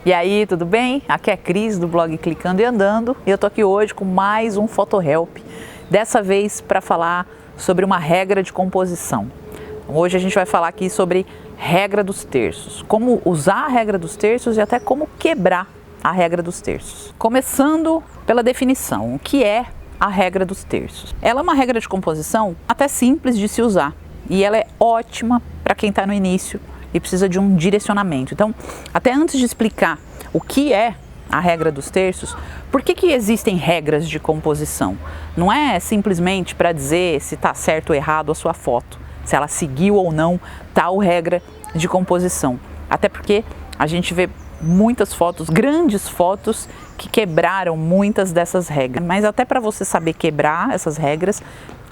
E aí, tudo bem? Aqui é a Cris do blog Clicando e Andando e eu tô aqui hoje com mais um PhotoHelp, dessa vez para falar sobre uma regra de composição. Hoje a gente vai falar aqui sobre regra dos terços, como usar a regra dos terços e até como quebrar a regra dos terços. Começando pela definição, o que é a regra dos terços? Ela é uma regra de composição até simples de se usar e ela é ótima para quem está no início e precisa de um direcionamento. Então, até antes de explicar o que é a regra dos terços, por que existem regras de composição? Não é simplesmente para dizer se está certo ou errado a sua foto, se ela seguiu ou não tal regra de composição. Até porque a gente vê muitas fotos, grandes fotos, que quebraram muitas dessas regras. Mas até para você saber quebrar essas regras,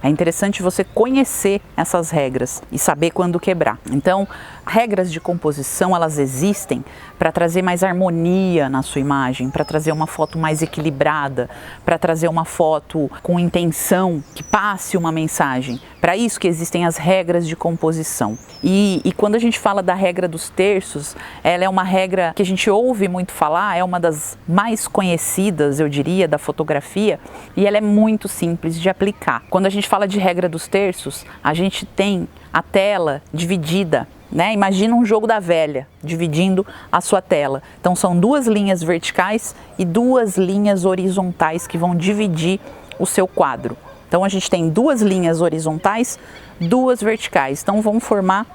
é interessante você conhecer essas regras e saber quando quebrar. Então, regras de composição, elas existem para trazer mais harmonia na sua imagem, para trazer uma foto mais equilibrada, para trazer uma foto com intenção, que passe uma mensagem. Para isso que existem as regras de composição. E quando a gente fala da regra dos terços, ela é uma regra que a gente ouve muito falar, é uma das mais conhecidas, eu diria, da fotografia, e ela é muito simples de aplicar. Quando a gente fala de regra dos terços, a gente tem a tela dividida, né? Imagina um jogo da velha, dividindo a sua tela. Então são duas linhas verticais e duas linhas horizontais que vão dividir o seu quadro. Então a gente tem duas linhas horizontais, duas verticais. Então vão formar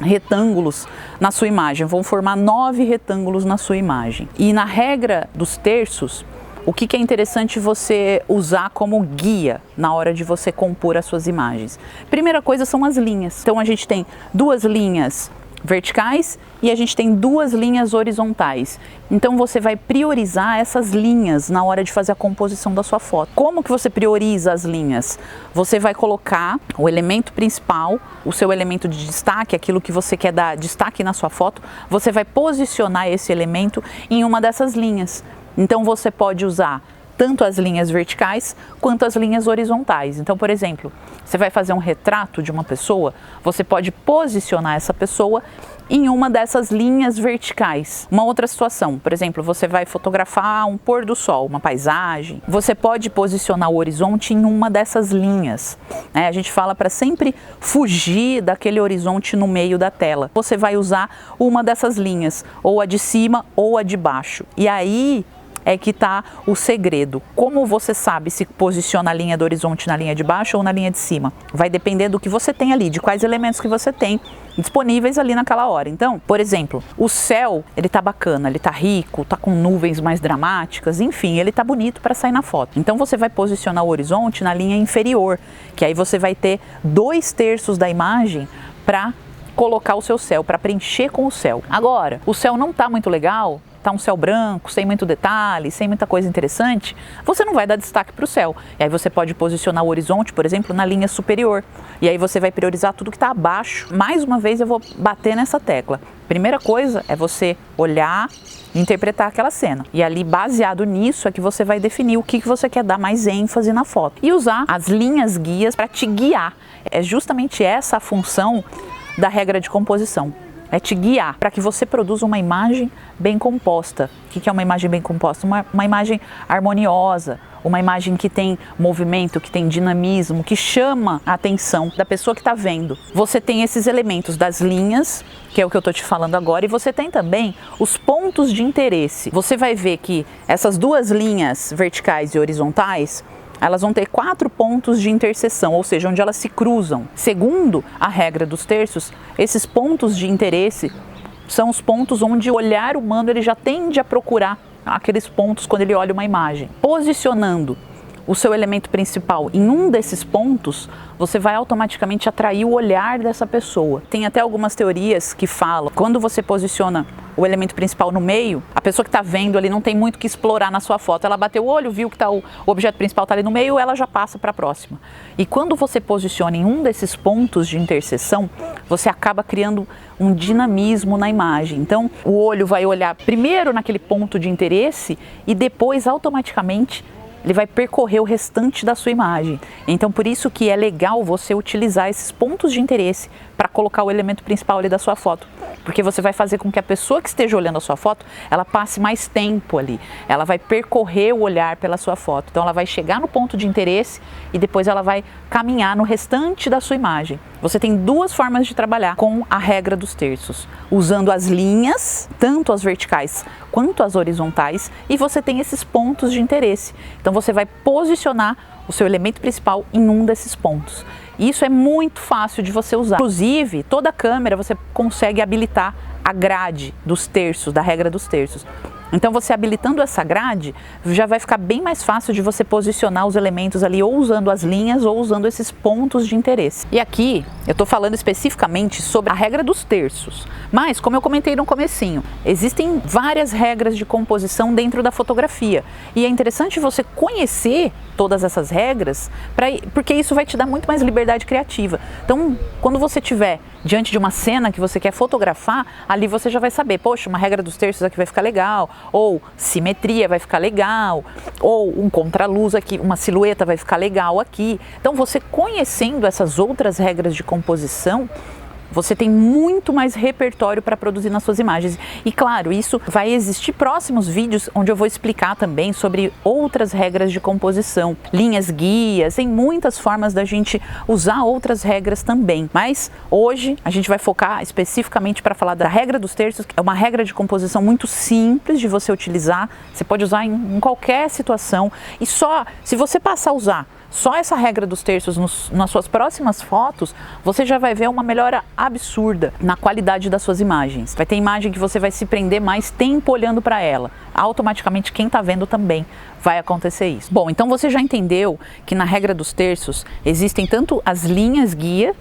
retângulos na sua imagem, vão formar 9 retângulos na sua imagem. E na regra dos terços, o que é interessante você usar como guia na hora de você compor as suas imagens? Primeira coisa são as linhas. Então a gente tem duas linhas verticais e a gente tem duas linhas horizontais. Então você vai priorizar essas linhas na hora de fazer a composição da sua foto. Como que você prioriza as linhas? Você vai colocar o elemento principal, o seu elemento de destaque, aquilo que você quer dar destaque na sua foto, você vai posicionar esse elemento em uma dessas linhas. Então você pode usar tanto as linhas verticais quanto as linhas horizontais. Então, por exemplo, você vai fazer um retrato de uma pessoa, você pode posicionar essa pessoa em uma dessas linhas verticais. Uma outra situação, por exemplo, você vai fotografar um pôr do sol, uma paisagem, você pode posicionar o horizonte em uma dessas linhas, né? A gente fala para sempre fugir daquele horizonte no meio da tela. Você vai usar uma dessas linhas, ou a de cima ou a de baixo. E aí é que está o segredo. Como você sabe se posiciona a linha do horizonte na linha de baixo ou na linha de cima? Vai depender do que você tem ali, de quais elementos que você tem disponíveis ali naquela hora. Então, por exemplo, o céu, ele tá bacana, ele tá rico, tá com nuvens mais dramáticas, enfim, ele tá bonito para sair na foto. Então você vai posicionar o horizonte na linha inferior, que aí você vai ter 2/3 da imagem para colocar o seu céu, para preencher com o céu. Agora, o céu não tá muito legal, tá um céu branco, sem muito detalhe, sem muita coisa interessante, você não vai dar destaque para o céu. E aí você pode posicionar o horizonte, por exemplo, na linha superior. E aí você vai priorizar tudo que está abaixo. Mais uma vez eu vou bater nessa tecla. Primeira coisa é você olhar e interpretar aquela cena. E ali, baseado nisso, é que você vai definir o que você quer dar mais ênfase na foto. E usar as linhas guias para te guiar. É justamente essa a função da regra de composição. É te guiar para que você produza uma imagem bem composta. O que é uma imagem bem composta? Uma imagem harmoniosa, uma imagem que tem movimento, que tem dinamismo, que chama a atenção da pessoa que está vendo. Você tem esses elementos das linhas, que é o que eu estou te falando agora, e você tem também os pontos de interesse. Você vai ver que essas duas linhas verticais e horizontais, elas vão ter 4 pontos de interseção, ou seja, onde elas se cruzam. Segundo a regra dos terços, esses pontos de interesse são os pontos onde o olhar humano ele já tende a procurar aqueles pontos quando ele olha uma imagem. Posicionando o seu elemento principal em um desses pontos, você vai automaticamente atrair o olhar dessa pessoa. Tem até algumas teorias que falam, quando você posiciona o elemento principal no meio, a pessoa que está vendo ali não tem muito o que explorar na sua foto. Ela bateu o olho, viu que o objeto principal está ali no meio, ela já passa para a próxima. E quando você posiciona em um desses pontos de interseção, você acaba criando um dinamismo na imagem. Então, o olho vai olhar primeiro naquele ponto de interesse e depois, automaticamente, ele vai percorrer o restante da sua imagem. Então, por isso que é legal você utilizar esses pontos de interesse para colocar o elemento principal ali da sua foto. porque você vai fazer com que a pessoa que esteja olhando a sua foto, ela passe mais tempo ali, ela vai percorrer o olhar pela sua foto, então ela vai chegar no ponto de interesse e depois ela vai caminhar no restante da sua imagem. Você tem duas formas de trabalhar com a regra dos terços, usando as linhas, tanto as verticais quanto as horizontais, e você tem esses pontos de interesse. Então você vai posicionar o seu elemento principal em um desses pontos. Isso é muito fácil de você usar. Inclusive, toda câmera você consegue habilitar a grade dos terços, da regra dos terços. Então você habilitando essa grade, já vai ficar bem mais fácil de você posicionar os elementos ali, ou usando as linhas ou usando esses pontos de interesse. E aqui eu estou falando especificamente sobre a regra dos terços, mas como eu comentei no comecinho, existem várias regras de composição dentro da fotografia e é interessante você conhecer todas essas regras, porque isso vai te dar muito mais liberdade criativa. Então, quando você estiver diante de uma cena que você quer fotografar, ali você já vai saber, poxa, uma regra dos terços aqui vai ficar legal, ou simetria vai ficar legal, ou um contraluz aqui, uma silhueta vai ficar legal aqui. Então, você conhecendo essas outras regras de composição, você tem muito mais repertório para produzir nas suas imagens. E claro, isso vai existir próximos vídeos onde eu vou explicar também sobre outras regras de composição, linhas guias, tem muitas formas da gente usar outras regras também. Mas hoje a gente vai focar especificamente para falar da regra dos terços, que é uma regra de composição muito simples de você utilizar, você pode usar em qualquer situação e só se você passar a usar só essa regra dos terços nas suas próximas fotos, você já vai ver uma melhora absurda na qualidade das suas imagens. Vai ter imagem que você vai se prender mais tempo olhando para ela. Automaticamente quem está vendo também vai acontecer isso. Bom, então você já entendeu que na regra dos terços existem tanto as linhas guia,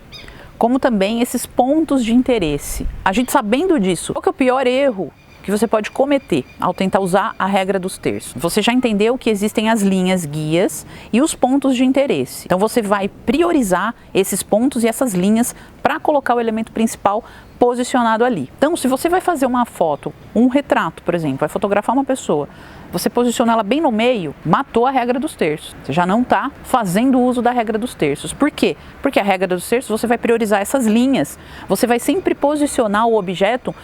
como também esses pontos de interesse. A gente sabendo disso, qual que é o pior erro que você pode cometer ao tentar usar a regra dos terços? Você já entendeu que existem as linhas guias e os pontos de interesse. Então você vai priorizar esses pontos e essas linhas para colocar o elemento principal posicionado ali. Então, se você vai fazer uma foto, um retrato, por exemplo, vai fotografar uma pessoa, você posiciona ela bem no meio, matou a regra dos terços. Você já não está fazendo uso da regra dos terços. Por quê? Porque a regra dos terços você vai priorizar essas linhas. Você vai sempre posicionar o objeto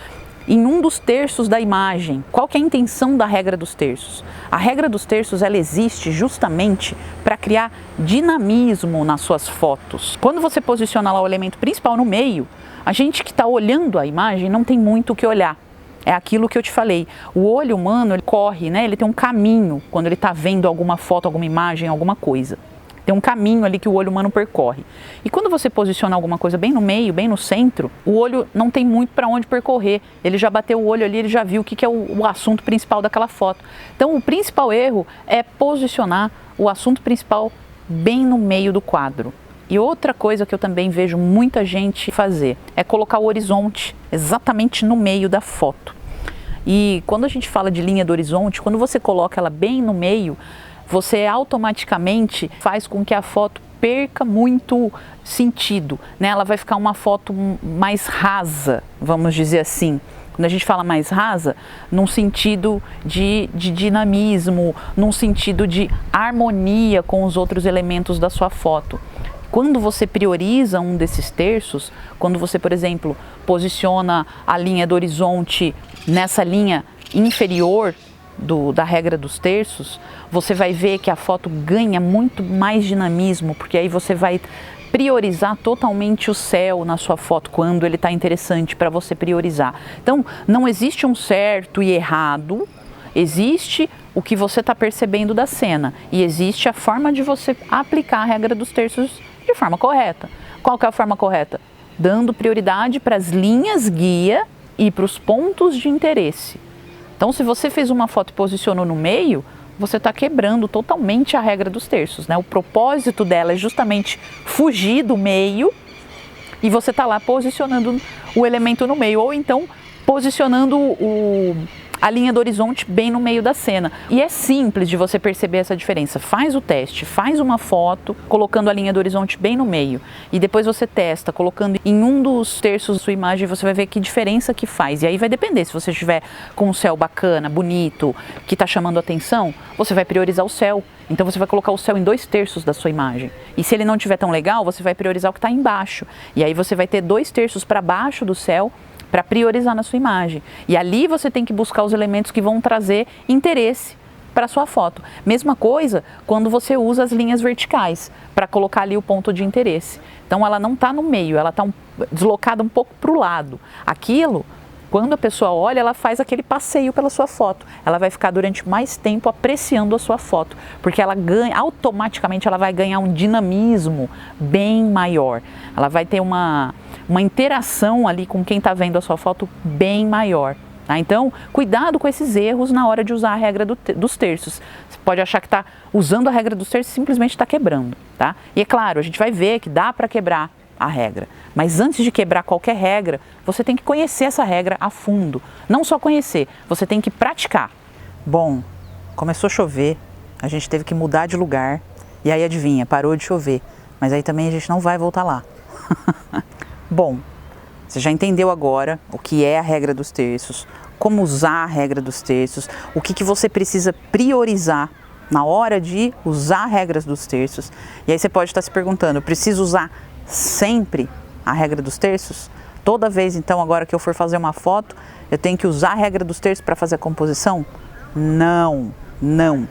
em um dos terços da imagem. Qual que é a intenção da regra dos terços? A regra dos terços, ela existe justamente para criar dinamismo nas suas fotos. Quando você posiciona lá o elemento principal no meio, a gente que está olhando a imagem não tem muito o que olhar. É aquilo que eu te falei, o olho humano ele corre, né? Ele tem um caminho quando ele está vendo alguma foto, alguma imagem, alguma coisa. Tem um caminho ali que o olho humano percorre. E quando você posiciona alguma coisa bem no meio, bem no centro, o olho não tem muito para onde percorrer. Ele já bateu o olho ali, ele já viu o que é o assunto principal daquela foto. Então o principal erro é posicionar o assunto principal bem no meio do quadro. E outra coisa que eu também vejo muita gente fazer é colocar o horizonte exatamente no meio da foto. E quando a gente fala de linha do horizonte, quando você coloca ela bem no meio, você automaticamente faz com que a foto perca muito sentido, né? Ela vai ficar uma foto mais rasa, vamos dizer assim. Quando a gente fala mais rasa, num sentido de dinamismo, num sentido de harmonia com os outros elementos da sua foto. Quando você prioriza um desses terços, quando você, por exemplo, posiciona a linha do horizonte nessa linha inferior da regra dos terços, você vai ver que a foto ganha muito mais dinamismo, porque aí você vai priorizar totalmente o céu na sua foto, quando ele está interessante para você priorizar. Então, não existe um certo e errado, existe o que você está percebendo da cena e existe a forma de você aplicar a regra dos terços de forma correta. Qual que é a forma correta? Dando prioridade para as linhas guia e para os pontos de interesse. Então, se você fez uma foto e posicionou no meio, você está quebrando totalmente a regra dos terços, né? O propósito dela é justamente fugir do meio e você está lá posicionando o elemento no meio, ou então posicionando a linha do horizonte bem no meio da cena. E é simples de você perceber essa diferença. Faz o teste, faz uma foto colocando a linha do horizonte bem no meio e depois você testa colocando em um dos terços da sua imagem, você vai ver que diferença que faz. E aí vai depender, se você estiver com um céu bacana, bonito, que está chamando a atenção, você vai priorizar o céu. Então você vai colocar o céu em 2/3 da sua imagem. E se ele não estiver tão legal, você vai priorizar o que está embaixo. E aí você vai ter 2/3 para baixo do céu para priorizar na sua imagem. E ali você tem que buscar os elementos que vão trazer interesse para a sua foto. Mesma coisa quando você usa as linhas verticais para colocar ali o ponto de interesse. Então ela não está no meio, ela está deslocada um pouco para o lado. Aquilo, quando a pessoa olha, ela faz aquele passeio pela sua foto. Ela vai ficar durante mais tempo apreciando a sua foto, porque ela ganha, automaticamente ela vai ganhar um dinamismo bem maior. Ela vai ter uma interação ali com quem está vendo a sua foto bem maior. Tá? Então, cuidado com esses erros na hora de usar a regra dos terços. Você pode achar que está usando a regra dos terços e simplesmente está quebrando. Tá? E é claro, a gente vai ver que dá para quebrar a regra. Mas antes de quebrar qualquer regra, você tem que conhecer essa regra a fundo. Não só conhecer, você tem que praticar. Bom, começou a chover, a gente teve que mudar de lugar e aí adivinha, parou de chover. Mas aí também a gente não vai voltar lá. Bom, você já entendeu agora o que é a regra dos terços, como usar a regra dos terços, o que você precisa priorizar na hora de usar regras dos terços. E aí você pode estar se perguntando, eu preciso usar sempre a regra dos terços? Toda vez então agora que eu for fazer uma foto, eu tenho que usar a regra dos terços para fazer a composição? Não, não.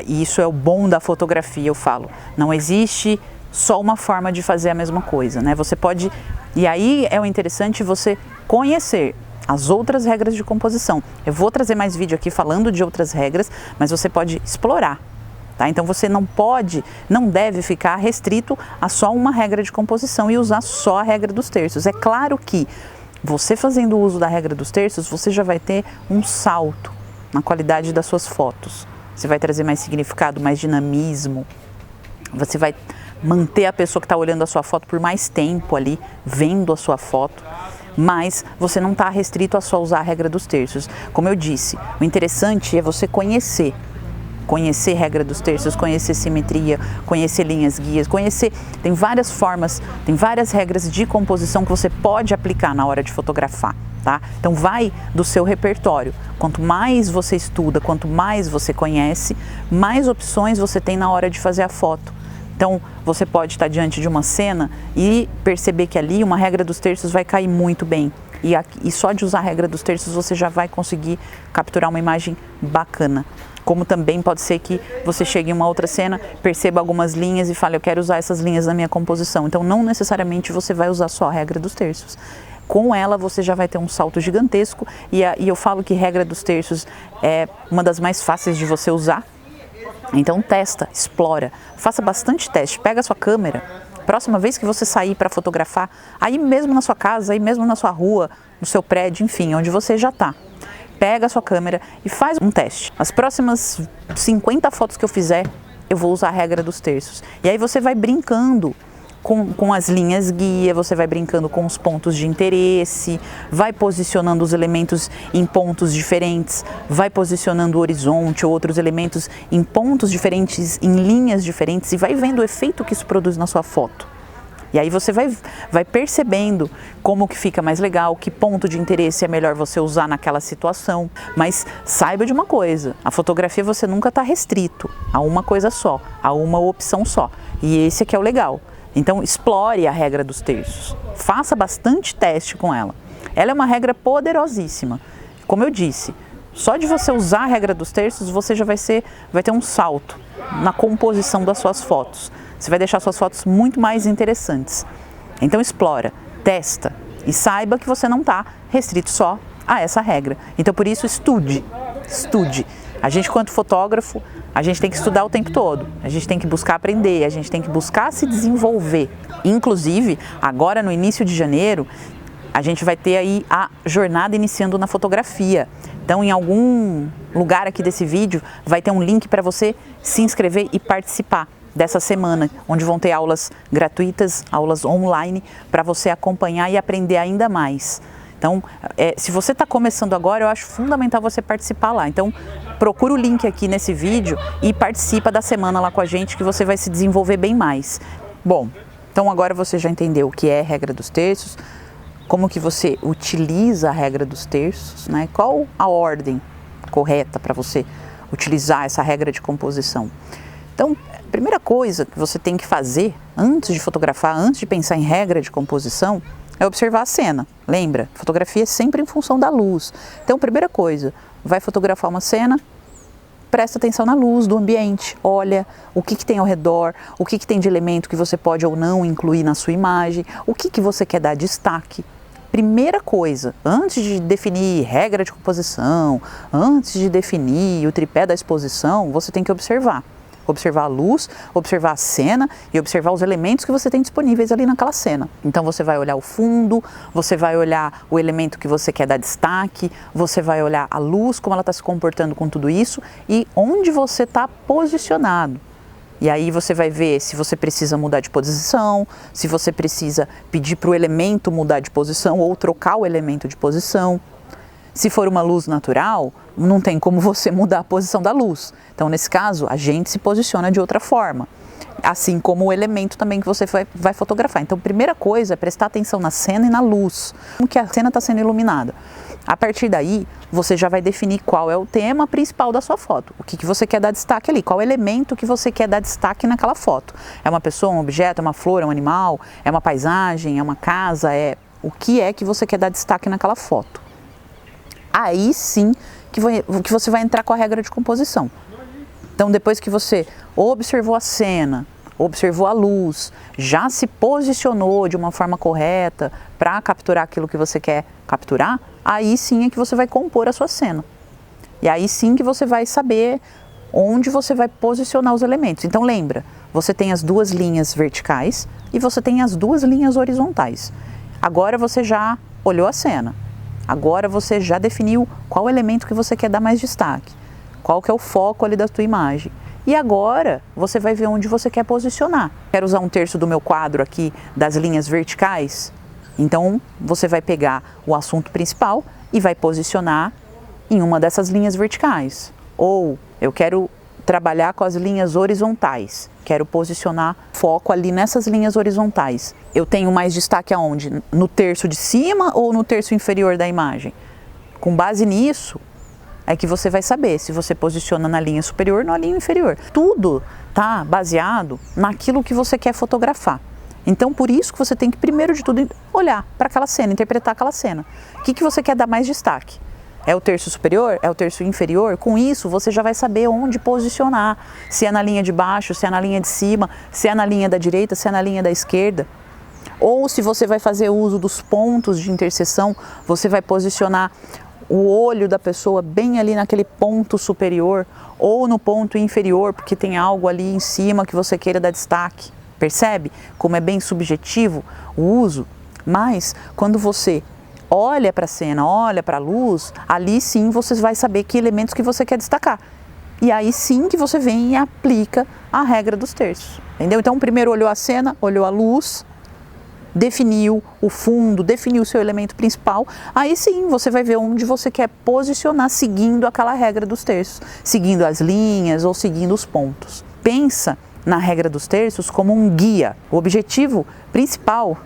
Isso é o bom da fotografia, eu falo. Não existe só uma forma de fazer a mesma coisa, né? Você pode... E aí é o interessante você conhecer as outras regras de composição. Eu vou trazer mais vídeo aqui falando de outras regras, mas você pode explorar. Tá? Então você não deve ficar restrito a só uma regra de composição e usar só a regra dos terços. É claro que você fazendo uso da regra dos terços, você já vai ter um salto na qualidade das suas fotos. Você vai trazer mais significado, mais dinamismo. Você vai manter a pessoa que está olhando a sua foto por mais tempo ali, vendo a sua foto. Mas você não está restrito a só usar a regra dos terços. Como eu disse, o interessante é você conhecer regra dos terços, conhecer simetria, conhecer linhas guias, tem várias formas, tem várias regras de composição que você pode aplicar na hora de fotografar, tá? Então vai do seu repertório. Quanto mais você estuda, quanto mais você conhece, mais opções você tem na hora de fazer a foto. Então você pode estar diante de uma cena e perceber que ali uma regra dos terços vai cair muito bem. E só de usar a regra dos terços você já vai conseguir capturar uma imagem bacana. Como também pode ser que você chegue em uma outra cena, perceba algumas linhas e fale, eu quero usar essas linhas na minha composição. Então não necessariamente você vai usar só a regra dos terços. Com ela você já vai ter um salto gigantesco e eu falo que regra dos terços é uma das mais fáceis de você usar. Então testa, explora, faça bastante teste, pega a sua câmera. Próxima vez que você sair para fotografar, aí mesmo na sua casa, aí mesmo na sua rua, no seu prédio, enfim, onde você já está. Pega a sua câmera e faz um teste. As próximas 50 fotos que eu fizer, eu vou usar a regra dos terços. E aí você vai brincando com as linhas guia, você vai brincando com os pontos de interesse, vai posicionando os elementos em pontos diferentes, vai posicionando o horizonte ou outros elementos em pontos diferentes, em linhas diferentes e vai vendo o efeito que isso produz na sua foto. E aí você vai percebendo como que fica mais legal, que ponto de interesse é melhor você usar naquela situação. Mas saiba de uma coisa, a fotografia você nunca está restrito a uma coisa só, a uma opção só. E esse aqui é o legal. Então explore a regra dos terços, faça bastante teste com ela. Ela é uma regra poderosíssima. Como eu disse, só de você usar a regra dos terços você já vai ter um salto na composição das suas fotos. Você vai deixar suas fotos muito mais interessantes. Então explora, testa e saiba que você não está restrito só a essa regra. Então por isso estude. A gente, quanto fotógrafo, a gente tem que estudar o tempo todo, a gente tem que buscar aprender, a gente tem que buscar se desenvolver. Inclusive, agora no início de janeiro, a gente vai ter aí a jornada iniciando na fotografia. Então, em algum lugar aqui desse vídeo, vai ter um link para você se inscrever e participar dessa semana, onde vão ter aulas gratuitas, aulas online, para você acompanhar e aprender ainda mais. Então, se você está começando agora, eu acho fundamental você participar lá. Então, procura o link aqui nesse vídeo e participa da semana lá com a gente, que você vai se desenvolver bem mais. Bom, então agora você já entendeu o que é a regra dos terços, como que você utiliza a regra dos terços, né? Qual a ordem correta para você utilizar essa regra de composição. Então, a primeira coisa que você tem que fazer antes de fotografar, antes de pensar em regra de composição, é observar a cena. Lembra? Fotografia é sempre em função da luz. Então, primeira coisa, vai fotografar uma cena, presta atenção na luz do ambiente, olha o que tem ao redor, o que tem de elemento que você pode ou não incluir na sua imagem, o que você quer dar destaque. Primeira coisa, antes de definir regra de composição, antes de definir o tripé da exposição, você tem que observar. Observar a luz, observar a cena e observar os elementos que você tem disponíveis ali naquela cena. Então você vai olhar o fundo, você vai olhar o elemento que você quer dar destaque, você vai olhar a luz, como ela está se comportando com tudo isso e onde você está posicionado. E aí você vai ver se você precisa mudar de posição, se você precisa pedir para o elemento mudar de posição ou trocar o elemento de posição. Se for uma luz natural, não tem como você mudar a posição da luz. Então, nesse caso, a gente se posiciona de outra forma. Assim como o elemento também que você vai fotografar. Então, primeira coisa é prestar atenção na cena e na luz. Como que a cena está sendo iluminada. A partir daí, você já vai definir qual é o tema principal da sua foto. O que você quer dar destaque ali, qual elemento que você quer dar destaque naquela foto. É uma pessoa, um objeto, é uma flor, é um animal, é uma paisagem, é uma casa, é o que é que você quer dar destaque naquela foto. Aí sim que você vai entrar com a regra de composição. Então, depois que você observou a cena, observou a luz, já se posicionou de uma forma correta para capturar aquilo que você quer capturar, aí sim é que você vai compor a sua cena. E aí sim que você vai saber onde você vai posicionar os elementos. Então lembra, você tem as duas linhas verticais e você tem as duas linhas horizontais. Agora você já olhou a cena. Agora você já definiu qual elemento que você quer dar mais destaque, qual que é o foco ali da tua imagem. E agora você vai ver onde você quer posicionar. Quero usar um terço do meu quadro aqui das linhas verticais? Então você vai pegar o assunto principal e vai posicionar em uma dessas linhas verticais. Ou eu quero trabalhar com as linhas horizontais, quero posicionar foco ali nessas linhas horizontais. Eu tenho mais destaque aonde? No terço de cima ou no terço inferior da imagem? Com base nisso, é que você vai saber se você posiciona na linha superior ou na linha inferior. Tudo está baseado naquilo que você quer fotografar. Então, por isso que você tem que, primeiro de tudo, olhar para aquela cena, interpretar aquela cena. O que você quer dar mais destaque? É o terço superior? É o terço inferior? Com isso, você já vai saber onde posicionar. Se é na linha de baixo, se é na linha de cima, se é na linha da direita, se é na linha da esquerda. Ou se você vai fazer uso dos pontos de interseção, você vai posicionar o olho da pessoa bem ali naquele ponto superior ou no ponto inferior, porque tem algo ali em cima que você queira dar destaque. Percebe como é bem subjetivo o uso? Mas quando você olha para a cena, olha para a luz, ali sim você vai saber que elementos que você quer destacar. E aí sim que você vem e aplica a regra dos terços. Entendeu? Então primeiro olhou a cena, olhou a luz, definiu o fundo, definiu o seu elemento principal, aí sim você vai ver onde você quer posicionar seguindo aquela regra dos terços, seguindo as linhas ou seguindo os pontos. Pensa na regra dos terços como um guia. O objetivo principal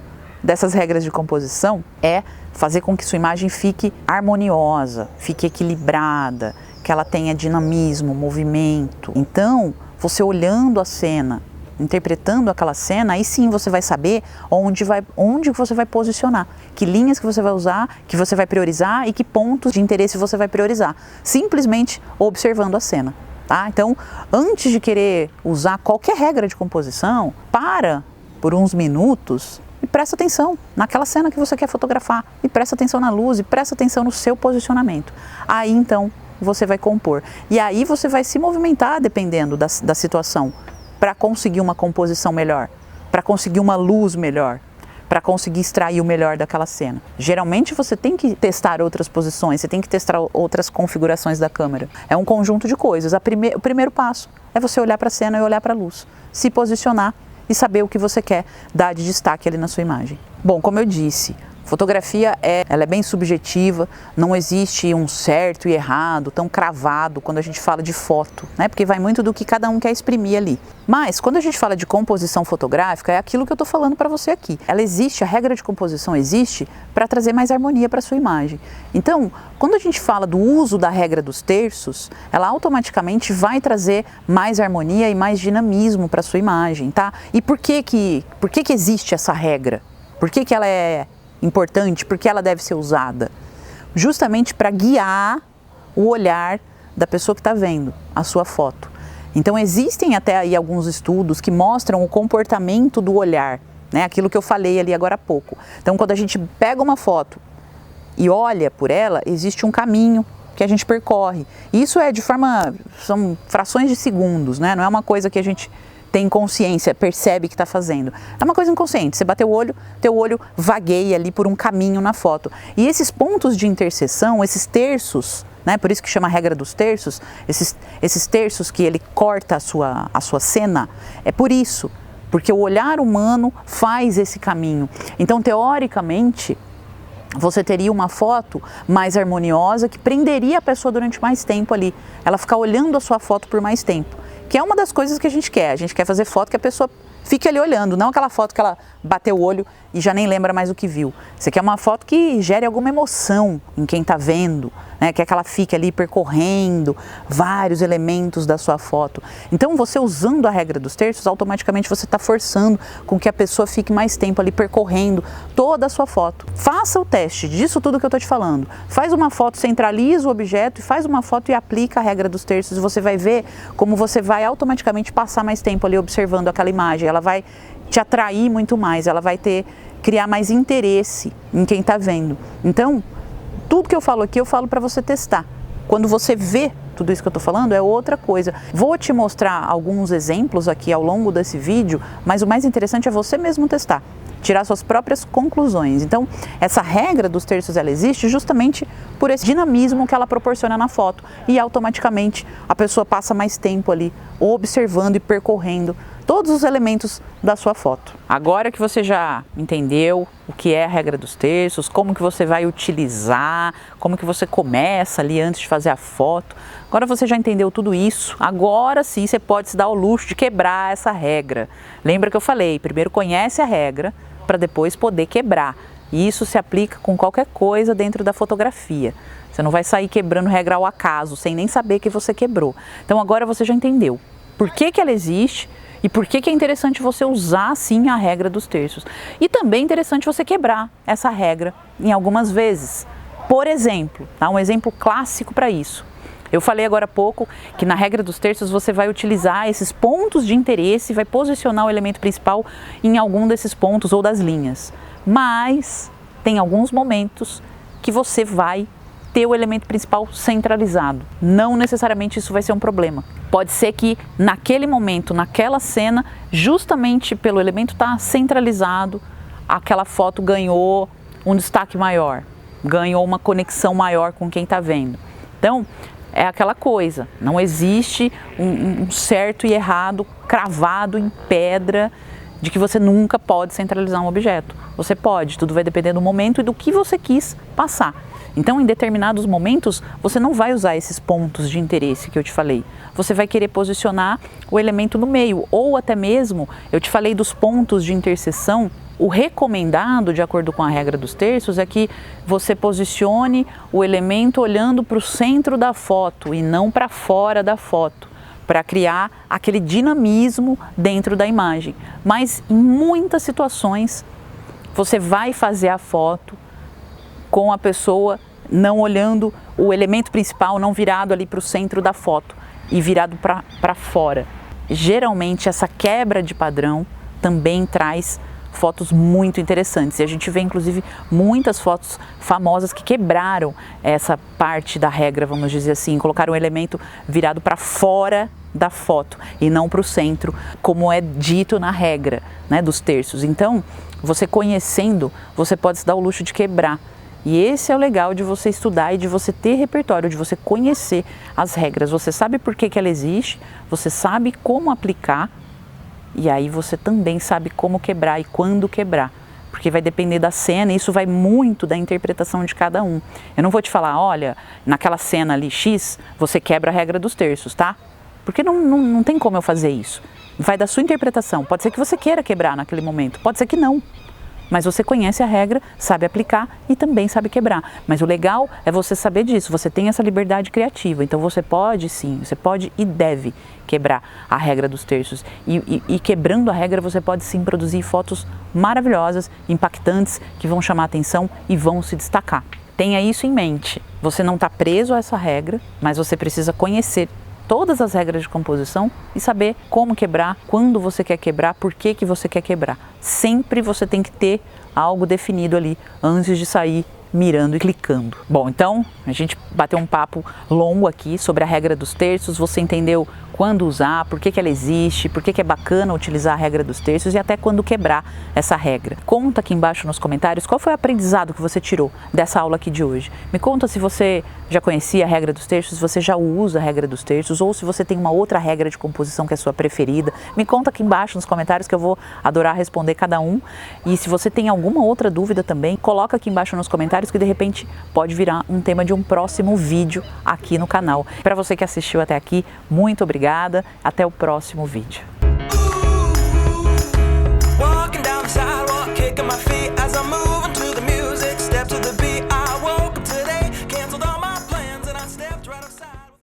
dessas regras de composição é fazer com que sua imagem fique harmoniosa, fique equilibrada, que ela tenha dinamismo, movimento. Então, você olhando a cena, interpretando aquela cena, aí sim você vai saber onde você vai posicionar, que linhas que você vai usar, que você vai priorizar e que pontos de interesse você vai priorizar, simplesmente observando a cena. Tá? Então, antes de querer usar qualquer regra de composição, para por uns minutos e presta atenção naquela cena que você quer fotografar, e presta atenção na luz, e presta atenção no seu posicionamento. Aí então você vai compor, e aí você vai se movimentar dependendo da situação, para conseguir uma composição melhor, para conseguir uma luz melhor, para conseguir extrair o melhor daquela cena. Geralmente você tem que testar outras posições, você tem que testar outras configurações da câmera. É um conjunto de coisas. O primeiro passo é você olhar para a cena e olhar para a luz, se posicionar e saber o que você quer dar de destaque ali na sua imagem. Bom, como eu disse, fotografia ela é bem subjetiva, não existe um certo e errado tão cravado quando a gente fala de foto, né? Porque vai muito do que cada um quer exprimir ali. Mas quando a gente fala de composição fotográfica, é aquilo que eu estou falando para você aqui. Ela existe, a regra de composição existe para trazer mais harmonia para a sua imagem. Então, quando a gente fala do uso da regra dos terços, ela automaticamente vai trazer mais harmonia e mais dinamismo para a sua imagem, tá? E por que existe essa regra? Por que ela é importante? Por que ela deve ser usada? Justamente para guiar o olhar da pessoa que está vendo a sua foto. Então existem até aí alguns estudos que mostram o comportamento do olhar, né? Aquilo que eu falei ali agora há pouco. Então quando a gente pega uma foto e olha por ela, existe um caminho que a gente percorre. E isso é são frações de segundos, né? Não é uma coisa que a gente tem consciência, percebe que está fazendo. É uma coisa inconsciente. Você bateu o olho, teu olho vagueia ali por um caminho na foto. E esses pontos de interseção, esses terços, né? Por isso que chama a regra dos terços, esses terços que ele corta a sua cena, é por isso. Porque o olhar humano faz esse caminho. Então, teoricamente, você teria uma foto mais harmoniosa que prenderia a pessoa durante mais tempo ali. Ela ficar olhando a sua foto por mais tempo. Que é uma das coisas que a gente quer. A gente quer fazer foto que a pessoa fique ali olhando, não aquela foto que ela bateu o olho e já nem lembra mais o que viu. Você quer uma foto que gere alguma emoção em quem está vendo, né? Quer que ela fique ali percorrendo vários elementos da sua foto. Então, você usando a regra dos terços, automaticamente você está forçando com que a pessoa fique mais tempo ali percorrendo toda a sua foto. Faça o teste disso tudo que eu estou te falando. Faz uma foto, centraliza o objeto e faz uma foto e aplica a regra dos terços. Você vai ver como você vai automaticamente passar mais tempo ali observando aquela imagem. Ela vai te atrair muito mais, ela vai criar mais interesse em quem está vendo. Então, tudo que eu falo aqui, eu falo para você testar. Quando você vê tudo isso que eu estou falando, é outra coisa. Vou te mostrar alguns exemplos aqui ao longo desse vídeo, mas o mais interessante é você mesmo testar, tirar suas próprias conclusões. Então, essa regra dos terços, ela existe justamente por esse dinamismo que ela proporciona na foto. E automaticamente a pessoa passa mais tempo ali observando e percorrendo todos os elementos da sua foto. Agora que você já entendeu o que é a regra dos terços, como que você vai utilizar, como que você começa ali antes de fazer a foto, agora você já entendeu tudo isso, agora sim você pode se dar ao luxo de quebrar essa regra. Lembra que eu falei, primeiro conhece a regra para depois poder quebrar. E isso se aplica com qualquer coisa dentro da fotografia. Você não vai sair quebrando regra ao acaso, sem nem saber que você quebrou. Então agora você já entendeu por que ela existe, e por que é interessante você usar, sim, a regra dos terços. E também é interessante você quebrar essa regra em algumas vezes. Por exemplo, tá? Um exemplo clássico para isso. Eu falei agora há pouco que na regra dos terços você vai utilizar esses pontos de interesse e vai posicionar o elemento principal em algum desses pontos ou das linhas. Mas tem alguns momentos que você vai ter o elemento principal centralizado. Não necessariamente isso vai ser um problema. Pode ser que naquele momento, naquela cena, justamente pelo elemento estar centralizado, aquela foto ganhou um destaque maior, ganhou uma conexão maior com quem está vendo. Então, é aquela coisa, não existe um certo e errado cravado em pedra de que você nunca pode centralizar um objeto. Você pode, tudo vai depender do momento e do que você quis passar. Então, em determinados momentos, você não vai usar esses pontos de interesse que eu te falei. Você vai querer posicionar o elemento no meio, ou até mesmo, eu te falei dos pontos de interseção, o recomendado, de acordo com a regra dos terços, é que você posicione o elemento olhando para o centro da foto e não para fora da foto, para criar aquele dinamismo dentro da imagem. Mas em muitas situações, você vai fazer a foto com a pessoa não olhando o elemento principal, não virado ali para o centro da foto e virado para fora. Geralmente essa quebra de padrão também traz fotos muito interessantes e a gente vê inclusive muitas fotos famosas que quebraram essa parte da regra, vamos dizer assim, colocaram o elemento virado para fora da foto e não para o centro, como é dito na regra, né, dos terços. Então, você conhecendo, você pode se dar o luxo de quebrar. E esse é o legal de você estudar e de você ter repertório, de você conhecer as regras. Você sabe por que ela existe, você sabe como aplicar e aí você também sabe como quebrar e quando quebrar. Porque vai depender da cena e isso vai muito da interpretação de cada um. Eu não vou te falar, olha, naquela cena ali X, você quebra a regra dos terços, tá? Porque não tem como eu fazer isso. Vai da sua interpretação. Pode ser que você queira quebrar naquele momento, pode ser que não. mas você conhece a regra, sabe aplicar e também sabe quebrar. Mas o legal é você saber disso, você tem essa liberdade criativa, então você pode sim, você pode e deve quebrar a regra dos terços. E quebrando a regra você pode sim produzir fotos maravilhosas, impactantes, que vão chamar a atenção e vão se destacar. Tenha isso em mente, você não está preso a essa regra, mas você precisa conhecer todas as regras de composição e saber como quebrar, quando você quer quebrar, por que você quer quebrar. Sempre você tem que ter algo definido ali antes de sair mirando e clicando. Bom, então a gente bateu um papo longo aqui sobre a regra dos terços, você entendeu quando usar, por que ela existe, por que é bacana utilizar a regra dos terços e até quando quebrar essa regra. Conta aqui embaixo nos comentários qual foi o aprendizado que você tirou dessa aula aqui de hoje. Me conta se você já conhecia a regra dos terços, se você já usa a regra dos terços ou se você tem uma outra regra de composição que é a sua preferida. Me conta aqui embaixo nos comentários que eu vou adorar responder cada um. E se você tem alguma outra dúvida também, coloca aqui embaixo nos comentários que de repente pode virar um tema de um próximo vídeo aqui no canal. Para você que assistiu até aqui, muito obrigada. Até o próximo vídeo.